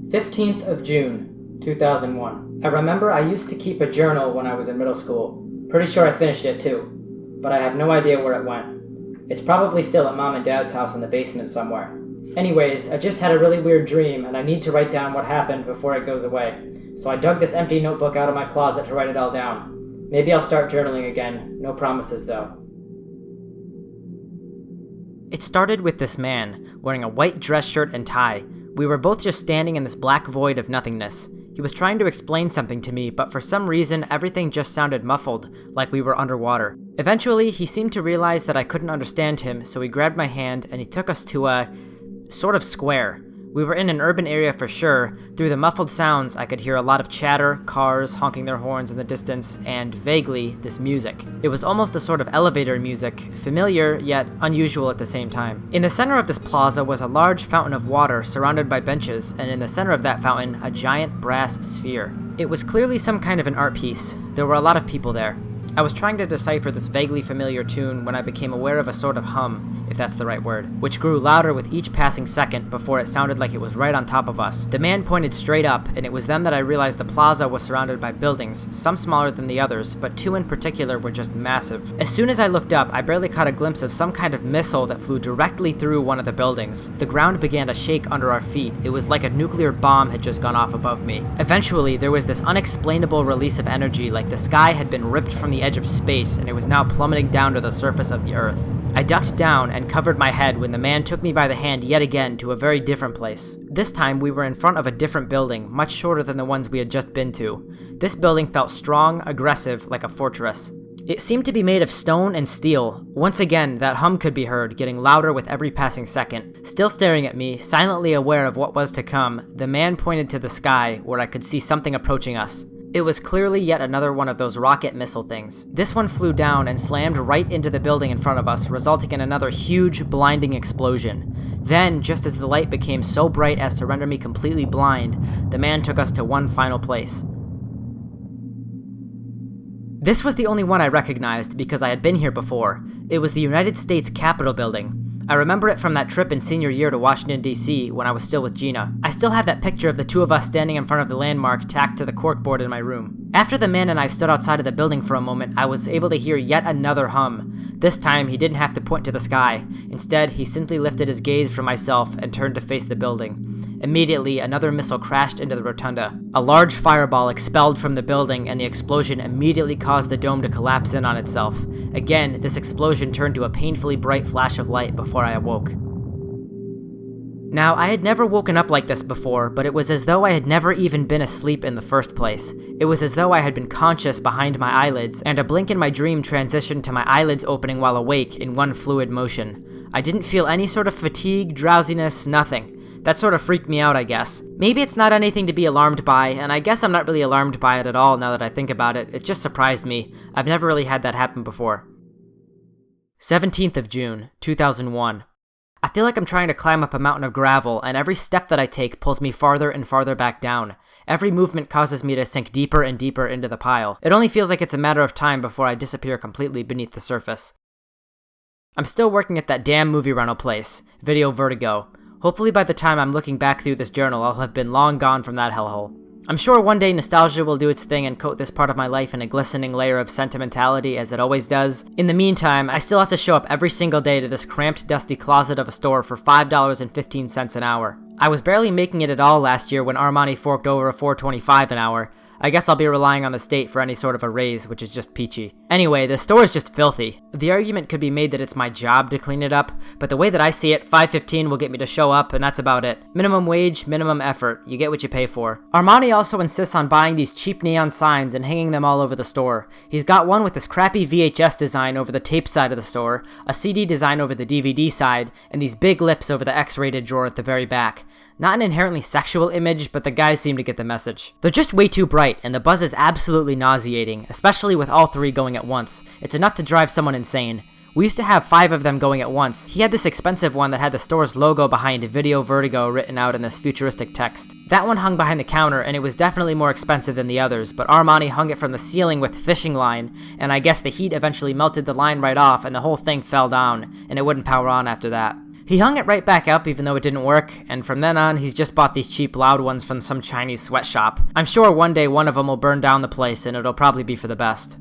15th of June, 2001. I remember I used to keep a journal when I was in middle school. Pretty sure I finished it too, but I have no idea where it went. It's probably still at Mom and Dad's house in the basement somewhere. Anyways, I just had a really weird dream and I need to write down what happened before it goes away. So I dug this empty notebook out of my closet to write it all down. Maybe I'll start journaling again. No promises though. It started with this man, wearing a white dress shirt and tie. We were both just standing in this black void of nothingness. He was trying to explain something to me, but for some reason, everything just sounded muffled, like we were underwater. Eventually, he seemed to realize that I couldn't understand him, so he grabbed my hand and he took us to a sort of square. We were in an urban area for sure. Through the muffled sounds, I could hear a lot of chatter, cars honking their horns in the distance, and vaguely, this music. It was almost a sort of elevator music, familiar yet unusual at the same time. In the center of this plaza was a large fountain of water surrounded by benches, and in the center of that fountain, a giant brass sphere. It was clearly some kind of an art piece. There were a lot of people there. I was trying to decipher this vaguely familiar tune when I became aware of a sort of hum, if that's the right word, which grew louder with each passing second before it sounded like it was right on top of us. The man pointed straight up, and it was then that I realized the plaza was surrounded by buildings, some smaller than the others, but two in particular were just massive. As soon as I looked up, I barely caught a glimpse of some kind of missile that flew directly through one of the buildings. The ground began to shake under our feet. It was like a nuclear bomb had just gone off above me. Eventually, there was this unexplainable release of energy, like the sky had been ripped from the edge of space and it was now plummeting down to the surface of the earth. I ducked down and covered my head when the man took me by the hand yet again to a very different place. This time we were in front of a different building, much shorter than the ones we had just been to. This building felt strong, aggressive, like a fortress. It seemed to be made of stone and steel. Once again, that hum could be heard, getting louder with every passing second. Still staring at me, silently aware of what was to come, the man pointed to the sky, where I could see something approaching us. It was clearly yet another one of those rocket missile things. This one flew down and slammed right into the building in front of us, resulting in another huge, blinding explosion. Then, just as the light became so bright as to render me completely blind, the man took us to one final place. This was the only one I recognized because I had been here before. It was the United States Capitol building. I remember it from that trip in senior year to Washington, D.C. when I was still with Gina. I still have that picture of the two of us standing in front of the landmark tacked to the corkboard in my room. After the man and I stood outside of the building for a moment, I was able to hear yet another hum. This time, he didn't have to point to the sky. Instead, he simply lifted his gaze from myself and turned to face the building. Immediately, another missile crashed into the rotunda. A large fireball expelled from the building, and the explosion immediately caused the dome to collapse in on itself. Again, this explosion turned to a painfully bright flash of light before I awoke. Now, I had never woken up like this before, but it was as though I had never even been asleep in the first place. It was as though I had been conscious behind my eyelids, and a blink in my dream transitioned to my eyelids opening while awake in one fluid motion. I didn't feel any sort of fatigue, drowsiness, nothing. That sort of freaked me out, I guess. Maybe it's not anything to be alarmed by, and I guess I'm not really alarmed by it at all now that I think about it. It just surprised me. I've never really had that happen before. 17th of June, 2001. I feel like I'm trying to climb up a mountain of gravel, and every step that I take pulls me farther and farther back down. Every movement causes me to sink deeper and deeper into the pile. It only feels like it's a matter of time before I disappear completely beneath the surface. I'm still working at that damn movie rental place, Video Vertigo. Hopefully by the time I'm looking back through this journal, I'll have been long gone from that hellhole. I'm sure one day nostalgia will do its thing and coat this part of my life in a glistening layer of sentimentality as it always does. In the meantime, I still have to show up every single day to this cramped, dusty closet of a store for $5.15 an hour. I was barely making it at all last year when Armani forked over a $4.25 an hour. I guess I'll be relying on the state for any sort of a raise, which is just peachy. Anyway, the store is just filthy. The argument could be made that it's my job to clean it up, but the way that I see it, $5.15 will get me to show up, and that's about it. Minimum wage, minimum effort. You get what you pay for. Armani also insists on buying these cheap neon signs and hanging them all over the store. He's got one with this crappy VHS design over the tape side of the store, a CD design over the DVD side, and these big lips over the X-rated drawer at the very back. Not an inherently sexual image, but the guys seem to get the message. They're just way too bright, and the buzz is absolutely nauseating, especially with all three going at once. It's enough to drive someone insane. We used to have 5 of them going at once. He had this expensive one that had the store's logo behind Video Vertigo written out in this futuristic text. That one hung behind the counter, and it was definitely more expensive than the others, but Armani hung it from the ceiling with fishing line, and I guess the heat eventually melted the line right off, and the whole thing fell down, and it wouldn't power on after that. He hung it right back up even though it didn't work, and from then on, he's just bought these cheap loud ones from some Chinese sweatshop. I'm sure one day one of them will burn down the place and it'll probably be for the best.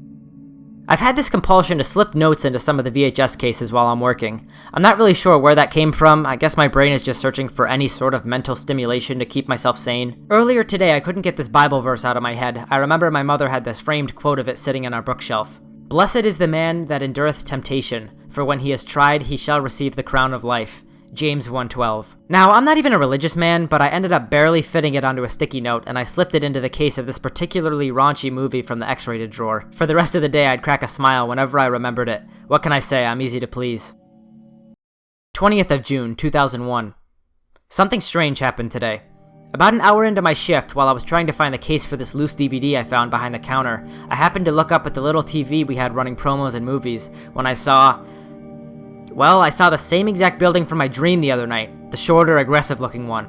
I've had this compulsion to slip notes into some of the VHS cases while I'm working. I'm not really sure where that came from. I guess my brain is just searching for any sort of mental stimulation to keep myself sane. Earlier today, I couldn't get this Bible verse out of my head. I remember my mother had this framed quote of it sitting in our bookshelf. "Blessed is the man that endureth temptation, for when he is tried, he shall receive the crown of life." James 1:12. Now, I'm not even a religious man, but I ended up barely fitting it onto a sticky note, and I slipped it into the case of this particularly raunchy movie from the X-rated drawer. For the rest of the day, I'd crack a smile whenever I remembered it. What can I say? I'm easy to please. 20th of June, 2001. Something strange happened today. About an hour into my shift, while I was trying to find the case for this loose DVD I found behind the counter, I happened to look up at the little TV we had running promos and movies when I saw the same exact building from my dream the other night, the shorter, aggressive-looking one.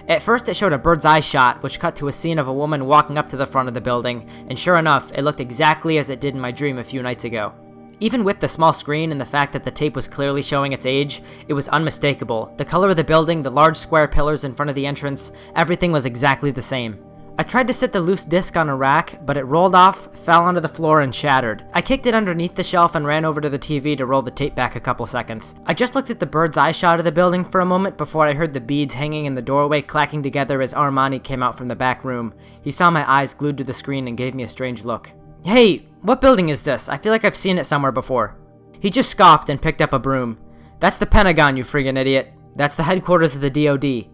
At first it showed a bird's eye shot, which cut to a scene of a woman walking up to the front of the building, and sure enough, it looked exactly as it did in my dream a few nights ago. Even with the small screen and the fact that the tape was clearly showing its age, it was unmistakable. The color of the building, the large square pillars in front of the entrance, everything was exactly the same. I tried to sit the loose disc on a rack, but it rolled off, fell onto the floor, and shattered. I kicked it underneath the shelf and ran over to the TV to roll the tape back a couple seconds. I just looked at the bird's eye shot of the building for a moment before I heard the beads hanging in the doorway clacking together as Armani came out from the back room. He saw my eyes glued to the screen and gave me a strange look. "Hey, what building is this? I feel like I've seen it somewhere before." He just scoffed and picked up a broom. "That's the Pentagon, you friggin' idiot. That's the headquarters of the DOD.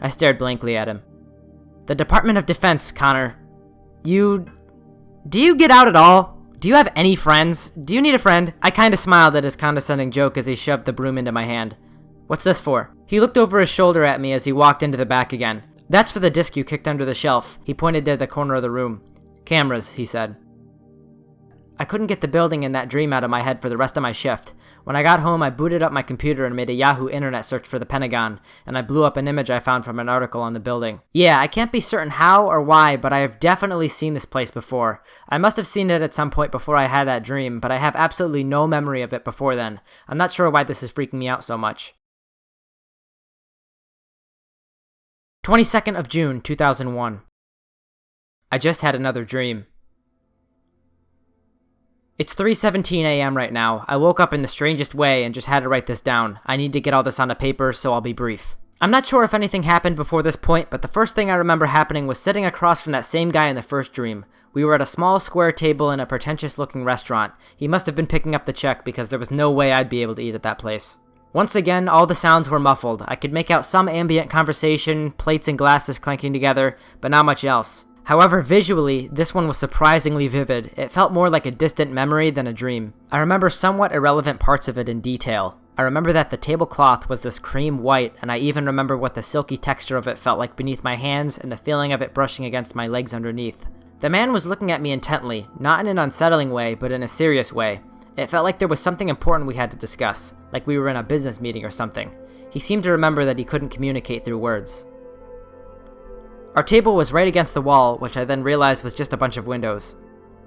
I stared blankly at him. "The Department of Defense, Connor. Do you get out at all? Do you have any friends? Do you need a friend?" I kinda smiled at his condescending joke as he shoved the broom into my hand. "What's this for?" He looked over his shoulder at me as he walked into the back again. "That's for the disc you kicked under the shelf." He pointed to the corner of the room. "Cameras," he said. I couldn't get the building and that dream out of my head for the rest of my shift. When I got home, I booted up my computer and made a Yahoo internet search for the Pentagon, and I blew up an image I found from an article on the building. Yeah, I can't be certain how or why, but I have definitely seen this place before. I must have seen it at some point before I had that dream, but I have absolutely no memory of it before then. I'm not sure why this is freaking me out so much. 22nd of June, 2001. I just had another dream. It's 3:17 a.m. right now. I woke up in the strangest way and just had to write this down. I need to get all this onto paper, so I'll be brief. I'm not sure if anything happened before this point, but the first thing I remember happening was sitting across from that same guy in the first dream. We were at a small square table in a pretentious-looking restaurant. He must have been picking up the check because there was no way I'd be able to eat at that place. Once again, all the sounds were muffled. I could make out some ambient conversation, plates and glasses clanking together, but not much else. However, visually, this one was surprisingly vivid. It felt more like a distant memory than a dream. I remember somewhat irrelevant parts of it in detail. I remember that the tablecloth was this cream white, and I even remember what the silky texture of it felt like beneath my hands and the feeling of it brushing against my legs underneath. The man was looking at me intently, not in an unsettling way, but in a serious way. It felt like there was something important we had to discuss, like we were in a business meeting or something. He seemed to remember that he couldn't communicate through words. Our table was right against the wall, which I then realized was just a bunch of windows.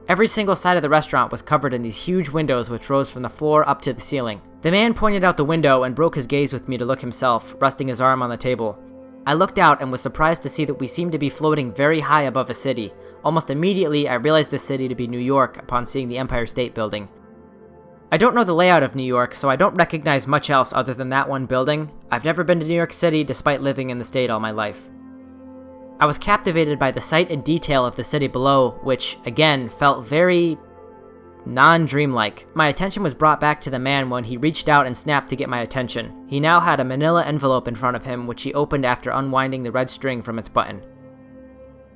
Every single side of the restaurant was covered in these huge windows which rose from the floor up to the ceiling. The man pointed out the window and broke his gaze with me to look himself, resting his arm on the table. I looked out and was surprised to see that we seemed to be floating very high above a city. Almost immediately, I realized this city to be New York upon seeing the Empire State Building. I don't know the layout of New York, so I don't recognize much else other than that one building. I've never been to New York City despite living in the state all my life. I was captivated by the sight and detail of the city below, which, again, felt very non-dreamlike. My attention was brought back to the man when he reached out and snapped to get my attention. He now had a manila envelope in front of him, which he opened after unwinding the red string from its button.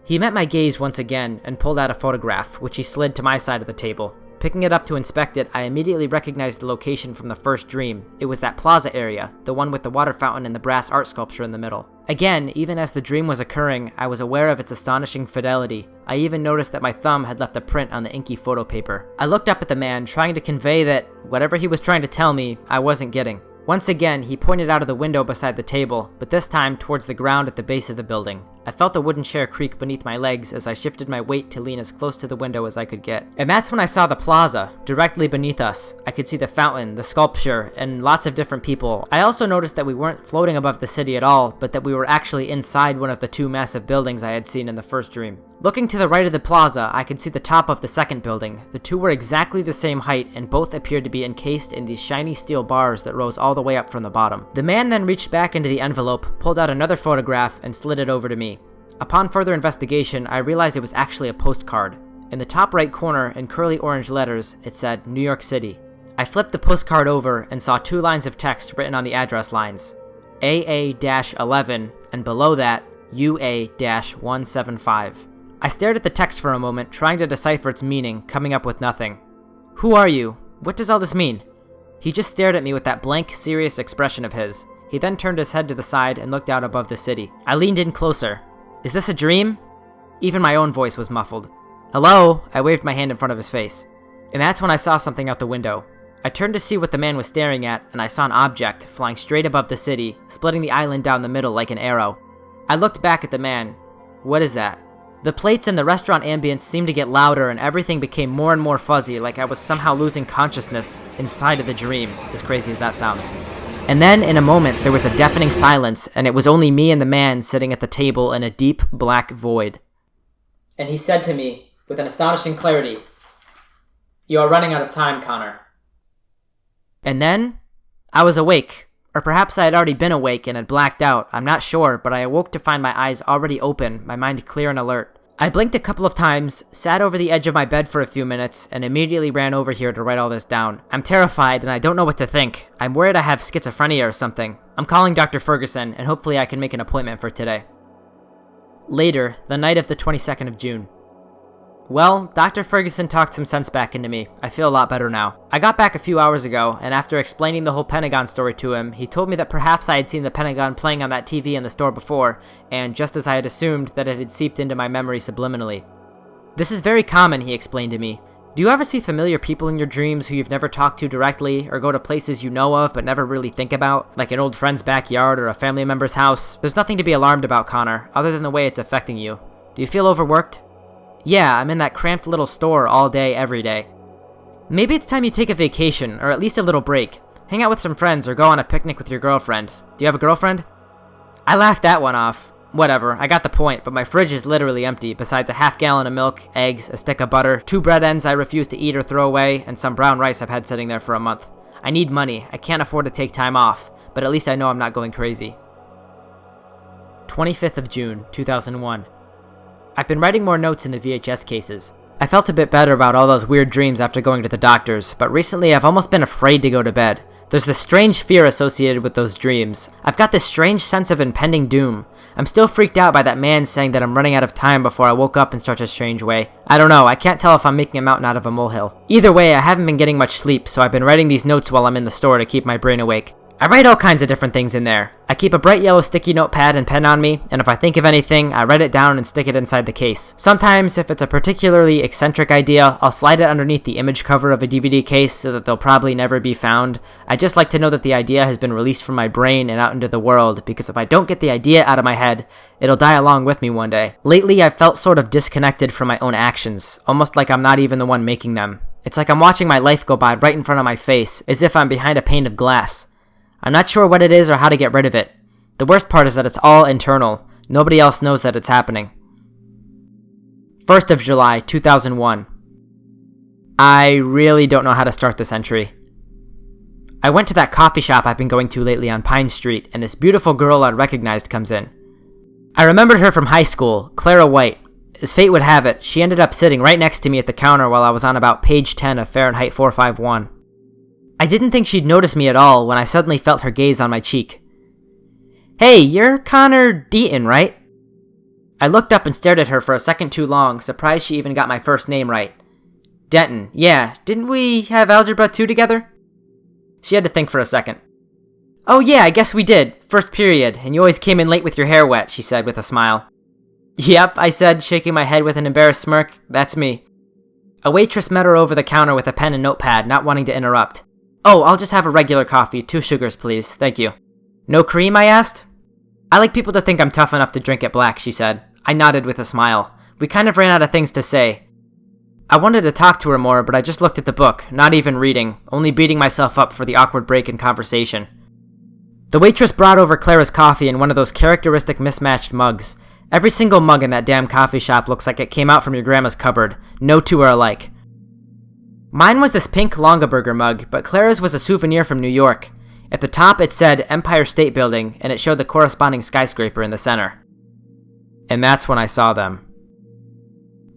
He met my gaze once again and pulled out a photograph, which he slid to my side of the table. Picking it up to inspect it, I immediately recognized the location from the first dream. It was that plaza area, the one with the water fountain and the brass art sculpture in the middle. Again, even as the dream was occurring, I was aware of its astonishing fidelity. I even noticed that my thumb had left a print on the inky photo paper. I looked up at the man, trying to convey that whatever he was trying to tell me, I wasn't getting. Once again, he pointed out of the window beside the table, but this time towards the ground at the base of the building. I felt the wooden chair creak beneath my legs as I shifted my weight to lean as close to the window as I could get. And that's when I saw the plaza, directly beneath us. I could see the fountain, the sculpture, and lots of different people. I also noticed that we weren't floating above the city at all, but that we were actually inside one of the two massive buildings I had seen in the first dream. Looking to the right of the plaza, I could see the top of the second building. The two were exactly the same height, and both appeared to be encased in these shiny steel bars that rose all the way up from the bottom. The man then reached back into the envelope, pulled out another photograph, and slid it over to me. Upon further investigation, I realized it was actually a postcard. In the top right corner, in curly orange letters, it said, New York City. I flipped the postcard over and saw 2 lines of text written on the address lines. AA-11, and below that, UA-175. I stared at the text for a moment, trying to decipher its meaning, coming up with nothing. Who are you? What does all this mean? He just stared at me with that blank, serious expression of his. He then turned his head to the side and looked out above the city. I leaned in closer. Is this a dream? Even my own voice was muffled. Hello? I waved my hand in front of his face. And that's when I saw something out the window. I turned to see what the man was staring at, and I saw an object flying straight above the city, splitting the island down the middle like an arrow. I looked back at the man. What is that? The plates in the restaurant ambience seemed to get louder, and everything became more and more fuzzy, like I was somehow losing consciousness inside of the dream, as crazy as that sounds. And then, in a moment, there was a deafening silence, and it was only me and the man sitting at the table in a deep, black void. And he said to me, with an astonishing clarity, "You are running out of time, Connor." And then, I was awake. Or perhaps I had already been awake and had blacked out, I'm not sure, but I awoke to find my eyes already open, my mind clear and alert. I blinked a couple of times, sat over the edge of my bed for a few minutes, and immediately ran over here to write all this down. I'm terrified, and I don't know what to think. I'm worried I have schizophrenia or something. I'm calling Dr. Ferguson, and hopefully I can make an appointment for today. Later, the night of the 22nd of June. Well, Dr. Ferguson talked some sense back into me. I feel a lot better now. I got back a few hours ago, and after explaining the whole Pentagon story to him, he told me that perhaps I had seen the Pentagon playing on that TV in the store before, and just as I had assumed, that it had seeped into my memory subliminally. This is very common, he explained to me. Do you ever see familiar people in your dreams who you've never talked to directly, or go to places you know of but never really think about, like an old friend's backyard or a family member's house? There's nothing to be alarmed about, Connor, other than the way it's affecting you. Do you feel overworked? Yeah, I'm in that cramped little store all day, every day. Maybe it's time you take a vacation, or at least a little break. Hang out with some friends or go on a picnic with your girlfriend. Do you have a girlfriend? I laughed that one off. Whatever, I got the point, but my fridge is literally empty, besides a half-gallon of milk, eggs, a stick of butter, 2 bread ends I refuse to eat or throw away, and some brown rice I've had sitting there for a month. I need money. I can't afford to take time off, but at least I know I'm not going crazy. 25th of June, 2001. I've been writing more notes in the VHS cases. I felt a bit better about all those weird dreams after going to the doctors, but recently I've almost been afraid to go to bed. There's this strange fear associated with those dreams. I've got this strange sense of impending doom. I'm still freaked out by that man saying that I'm running out of time before I woke up in such a strange way. I don't know, I can't tell if I'm making a mountain out of a molehill. Either way, I haven't been getting much sleep, so I've been writing these notes while I'm in the store to keep my brain awake. I write all kinds of different things in there. I keep a bright yellow sticky notepad and pen on me, and if I think of anything, I write it down and stick it inside the case. Sometimes, if it's a particularly eccentric idea, I'll slide it underneath the image cover of a DVD case so that they'll probably never be found. I just like to know that the idea has been released from my brain and out into the world, because if I don't get the idea out of my head, it'll die along with me one day. Lately, I've felt sort of disconnected from my own actions, almost like I'm not even the one making them. It's like I'm watching my life go by right in front of my face, as if I'm behind a pane of glass. I'm not sure what it is or how to get rid of it. The worst part is that it's all internal. Nobody else knows that it's happening. 1st of July, 2001. I really don't know how to start this entry. I went to that coffee shop I've been going to lately on Pine Street, and this beautiful girl I recognized comes in. I remembered her from high school, Clara White. As fate would have it, she ended up sitting right next to me at the counter while I was on about page 10 of Fahrenheit 451. I didn't think she'd notice me at all when I suddenly felt her gaze on my cheek. Hey, you're Connor Deaton, right? I looked up and stared at her for a second too long, surprised she even got my first name right. Denton, yeah, didn't we have Algebra 2 together? She had to think for a second. Oh yeah, I guess we did, first period, and you always came in late with your hair wet, she said with a smile. Yep, I said, shaking my head with an embarrassed smirk, that's me. A waitress met her over the counter with a pen and notepad, not wanting to interrupt. Oh, I'll just have a regular coffee, 2 sugars, please. Thank you. No cream, I asked? I like people to think I'm tough enough to drink it black, she said. I nodded with a smile. We kind of ran out of things to say. I wanted to talk to her more, but I just looked at the book, not even reading, only beating myself up for the awkward break in conversation. The waitress brought over Clara's coffee in one of those characteristic mismatched mugs. Every single mug in that damn coffee shop looks like it came out from your grandma's cupboard. No two are alike. Mine was this pink Longaberger mug, but Clara's was a souvenir from New York. At the top it said Empire State Building, and it showed the corresponding skyscraper in the center. And that's when I saw them.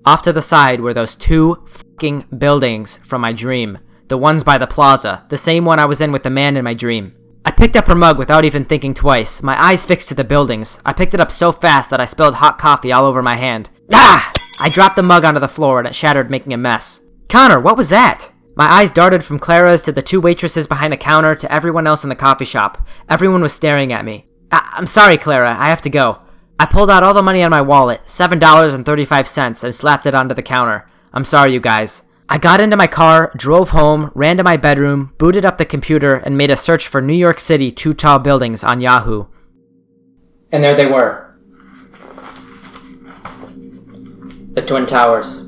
Off to the side were those two fucking buildings from my dream. The ones by the plaza, the same one I was in with the man in my dream. I picked up her mug without even thinking twice, my eyes fixed to the buildings. I picked it up so fast that I spilled hot coffee all over my hand. Ah! I dropped the mug onto the floor and it shattered, making a mess. Connor, what was that? My eyes darted from Clara's to the two waitresses behind the counter to everyone else in the coffee shop. Everyone was staring at me. I'm sorry, Clara, I have to go. I pulled out all the money on my wallet, $7.35, and slapped it onto the counter. I'm sorry, you guys. I got into my car, drove home, ran to my bedroom, booted up the computer, and made a search for New York City two tall buildings on Yahoo. And there they were. The Twin Towers.